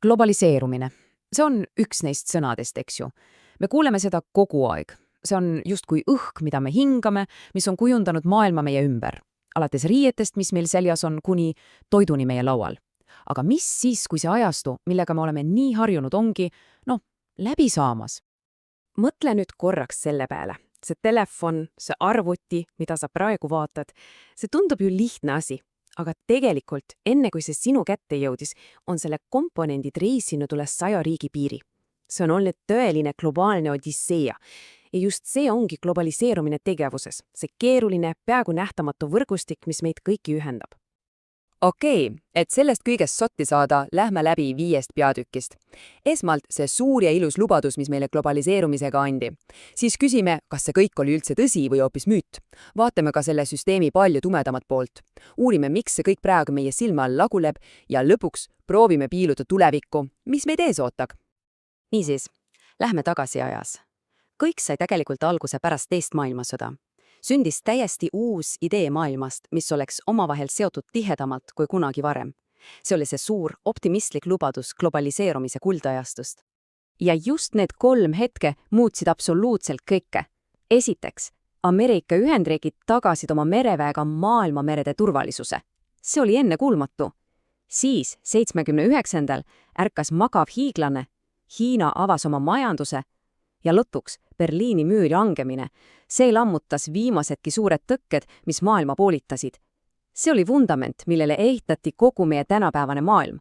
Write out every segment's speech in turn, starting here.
Globaliseerumine. See on üks neist sõnadest, eks ju. Me kuuleme seda kogu aeg. See on justkui õhk, mida me hingame, mis on kujundanud maailma meie ümber. Alates riietest, mis meil seljas on, kuni toiduni meie laual. Aga mis siis, kui see ajastu, millega me oleme nii harjunud, ongi, läbi saamas? Mõtle nüüd korraks selle peale. See telefon, see arvuti, mida sa praegu vaatad, see tundub ju lihtne asi. Aga tegelikult, enne kui see sinu kätte jõudis, on selle komponendid reisinud üle 100 riigi piiri. See on olnud tõeline globaalne odisseia. Ja just see ongi globaliseerumine tegevuses. See keeruline, peaaegu nähtamatu võrgustik, mis meid kõiki ühendab. Okei, et sellest kõigest sotti saada, lähme läbi 5 peatükist. Esmalt see suur ja ilus lubadus, mis meile globaliseerumisega andi. Siis küsime, kas see kõik oli üldse tõsi või hoopis müüt. Vaatame ka selle süsteemi palju tumedamat poolt. Uurime, miks see kõik praegu meie silma all laguleb ja lõpuks proovime piiluda tulevikku, mis meid ees ootab. Niisiis, lähme tagasi ajas. Kõik sai tegelikult alguse pärast teist maailmasõda. Sündis täiesti uus idee maailmast, mis oleks omavahel seotud tihedamalt kui kunagi varem. See oli see suur, optimistlik lubadus globaliseerumise kuldajastust. Ja just need 3 hetke muutsid absoluutselt kõike. Esiteks, Ameerika Ühendriigid tagasid oma mereväega maailmamerede turvalisuse. See oli ennekuulmatu. Siis, 79. ärkas magav hiiglane, Hiina avas oma majanduse ja lõpuks Berliini müüri langemine. See lammutas viimasedki suured tõkked, mis maailma poolitasid. See oli vundament, millele ehitati kogu meie tänapäevane maailm.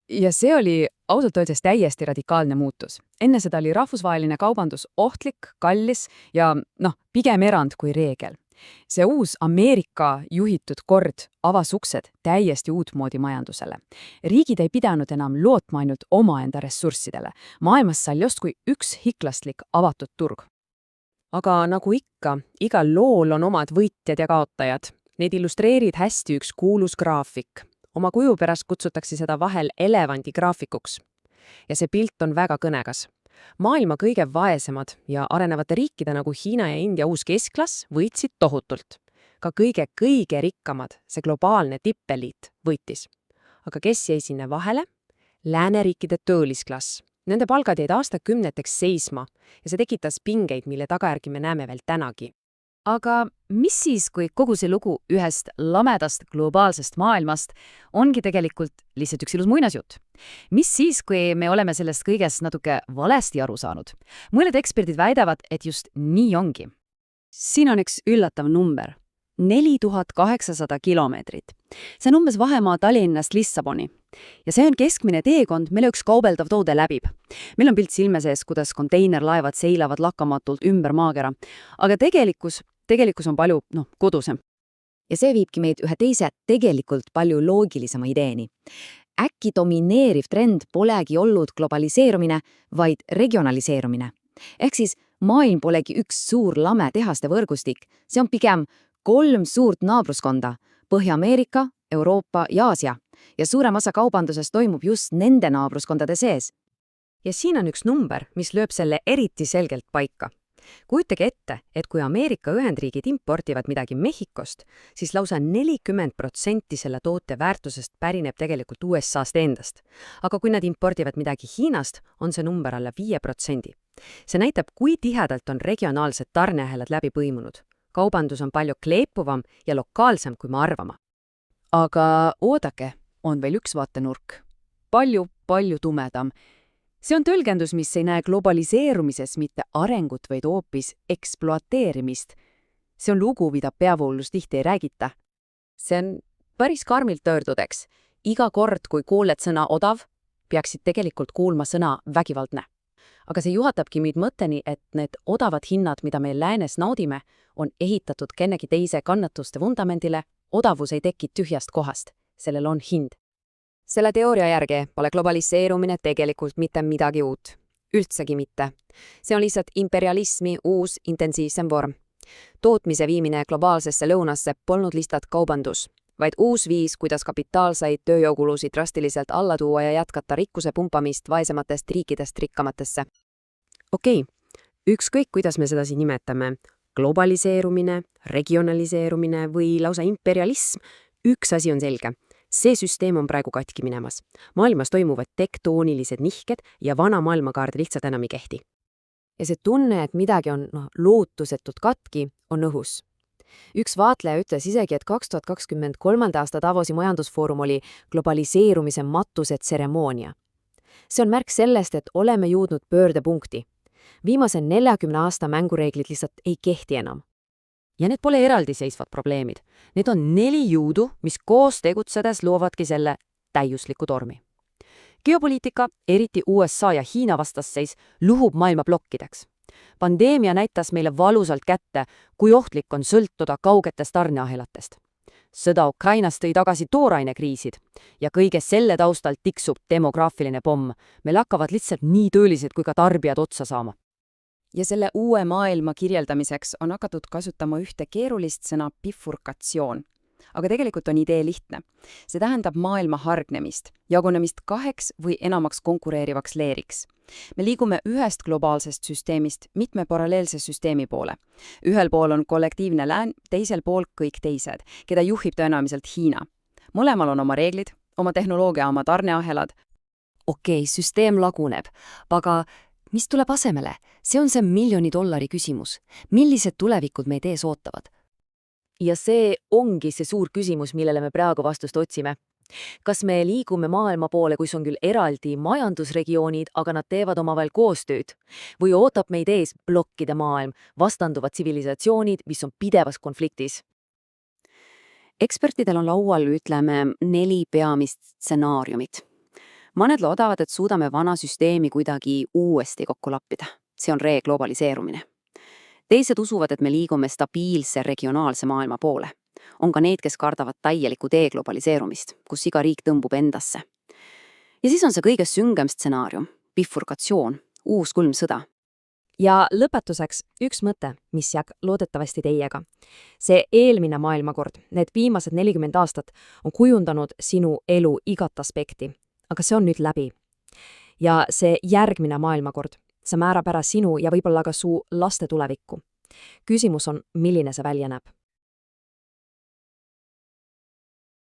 Ja see oli ausalt öeldes täiesti radikaalne muutus. Enne seda oli rahvusvaheline kaubandus ohtlik, kallis ja pigem erand kui reegel. See uus Ameerika juhitud kord avas uksed täiesti uutmoodi majandusele. Riigid ei pidanud enam lootma ainult omaenda ressurssidele. Maailmas sai justkui üks hiklastlik avatud turg. Aga nagu ikka, igal lool on omad võitjad ja kaotajad. Neid illustreerid hästi üks kuulus graafik. Oma kuju pärast kutsutakse seda vahel elevandi graafikuks. Ja see pilt on väga kõnegas. Maailma kõige vaesemad ja arenevate riikide nagu Hiina ja India uus keskklass võitsid tohutult. Ka kõige rikkamad, see globaalne tippeliit, võitis. Aga kes jäi sinna vahele? Lääneriikide töölisklass. Nende palgad jäid aastakümneteks seisma ja see tekitas pingeid, mille tagajärgi me näeme veel tänagi. Aga mis siis, kui kogu see lugu ühest lamedast globaalsest maailmast ongi tegelikult lihtsalt üks ilus muinasjutt? Mis siis, kui me oleme sellest kõigest natuke valesti aru saanud? Mõned eksperdid väidavad, et just nii ongi. Siin on üks üllatav number. 4800 kilomeetrit. See on umbes vahemaa Tallinnast Lissaboni. Ja see on keskmine teekond, mille üks kaubeldav toode läbib. Meil on pilt silme sees, kuidas konteinerlaevad seilavad lakkamatult ümber maakera. Aga tegelikkus on palju kodusem. Ja see viibki meid ühe teise tegelikult palju loogilisema ideeni. Äkki domineeriv trend polegi olnud globaliseerumine, vaid regionaliseerumine. Ehk siis maailm polegi üks suur lame tehaste võrgustik, see on pigem 3 suurt naabruskonda, Põhja-Ameerika, Euroopa ja Aasia. Ja suurem osa kaubandusest toimub just nende naabruskondade sees. Ja siin on üks number, mis lööb selle eriti selgelt paika. Kujutage ette, et kui Ameerika Ühendriigid importivad midagi Mehhikost, siis lausa 40% selle toote väärtusest pärineb tegelikult USA-st endast. Aga kui nad importivad midagi Hiinast, on see number alla 5%. See näitab, kui tihedalt on regionaalsed tarneahelad läbi põimunud. Kaubandus on palju kleepuvam ja lokaalsem, kui me arvama. Aga oodake, on veel üks vaatenurk. Palju tumedam. See on tõlgendus, mis ei näe globaliseerumises mitte arengut, vaid hoopis ekspluateerimist. See on lugu, mida peavoolus tihti ei räägita. See on päris karmilt öeldudeks. Iga kord, kui kuuled sõna odav, peaksid tegelikult kuulma sõna vägivaldne. Aga see juhatabki meid mõtteni, et need odavad hinnad, mida me läänes naudime, on ehitatud kennegi teise kannatuste vundamendile. Odavus ei teki tühjast kohast. Sellel on hind. Selle teooria järgi pole globaliseerumine tegelikult mitte midagi uut. Üldsegi mitte. See on lihtsalt imperialismi uus intensiivsem vorm. Tootmise viimine globaalsesse lõunasse polnud lihtsalt kaubandus, vaid uus viis, kuidas kapitaalsaid tööjõukulusid drastiliselt alla tuua ja jätkata rikkuse pumpamist vaesematest riikidest rikkamatesse. Okei, ükskõik kuidas me seda siin nimetame, globaliseerumine, regionaliseerumine või lausa imperialism, üks asi on selge. See süsteem on praegu katki minemas. Maailmas toimuvad tektoonilised nihked ja vana maailmakaard lihtsalt enam ei kehti. Ja see tunne, et midagi on lootusetult katki, on õhus. Üks vaatleja ütles isegi, et 2023. aasta Davosi majandusfoorum oli globaliseerumise matuse tseremoonia. See on märk sellest, et oleme jõudnud pöördepunkti. Viimase 40 aasta mängureeglid lihtsalt ei kehti enam. Ja need pole eraldiseisvad probleemid. Need on 4 jõudu, mis koos tegutsedes loovadki selle täiusliku tormi. Geopoliitika, eriti USA ja Hiina vastasseis, luhub maailma plokkideks. Pandeemia näitas meile valusalt kätte, kui ohtlik on sõltuda kaugetest tarneahelatest. Sõda Ukrainas tõi tagasi toorainekriisid ja kõige selle taustal tiksub demograafiline pomm. Meil hakkavad lihtsalt nii töölised kui ka tarbijad otsa saama. Ja selle uue maailma kirjeldamiseks on hakatud kasutama ühte keerulist sõna bifurkatsioon. Aga tegelikult on idee lihtne. See tähendab maailma hargnemist, jagunemist 2 või enamaks konkureerivaks leeriks. Me liigume ühest globaalsest süsteemist mitme paralleelse süsteemi poole. Ühel pool on kollektiivne lään, teisel pool kõik teised, keda juhib tõenäoliselt Hiina. Mõlemal on oma reeglid, oma tehnoloogia, oma tarneahelad. Okei, süsteem laguneb, aga mis tuleb asemele? See on see $1 miljoni küsimus. Millised tulevikud meid ees ootavad? Ja see ongi see suur küsimus, millele me praegu vastust otsime. Kas me liigume maailma poole, kus on küll eraldi majandusregioonid, aga nad teevad omavahel koostööd? Või ootab meid ees blokkide maailm, vastanduvad tsivilisatsioonid, mis on pidevas konfliktis? Ekspertidel on laual, 4 peamist stsenaariumit. Mõned loodavad, et suudame vana süsteemi kuidagi uuesti kokku lappida. See on reglobaliseerumine. Teised usuvad, et me liigume stabiilse regionaalse maailma poole. On ka need, kes kardavad täielikku deglobaliseerumist, kus iga riik tõmbub endasse. Ja siis on see kõige süngem stsenaarium, bifurkatsioon, uus kulm sõda. Ja lõpetuseks üks mõte, mis jääb loodetavasti teiega. See eelmine maailmakord, need viimased 40 aastat on kujundanud sinu elu igat aspekti, aga see on nüüd läbi. Ja see järgmine maailmakord, see määrab ära sinu ja võib-olla ka su laste tulevikku. Küsimus on, milline see välja näeb.